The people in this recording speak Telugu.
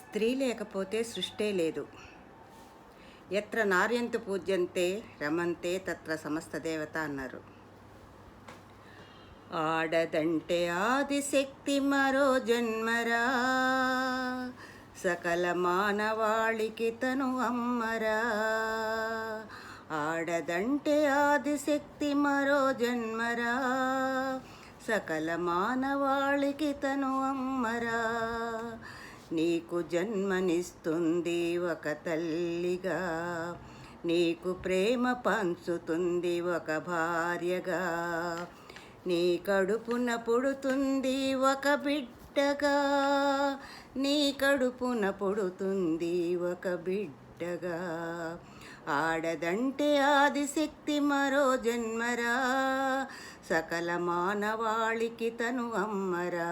స్త్రీ లేకపోతే సృష్టే లేదు. ఎత్ర నార్యంతు పూజ్యంతే రమంతే తత్ర సమస్త దేవత అన్నారు. ఆడదంటే ఆదిశక్తి మరో జన్మరా, సకల మానవాళికి తను అమ్మరా. ఆడదంటే ఆదిశక్తి మరో జన్మరా, సకల మానవాళికి తను అమ్మరా. నీకు జన్మనిస్తుంది ఒక తల్లిగా, నీకు ప్రేమ పంచుతుంది ఒక భార్యగా, నీ కడుపున పుడుతుంది ఒక బిడ్డగా, నీ కడుపున పుడుతుంది ఒక బిడ్డగా. ఆడదంటే ఆదిశక్తి మరో జన్మరా, సకల మానవాళికి తను అమ్మరా.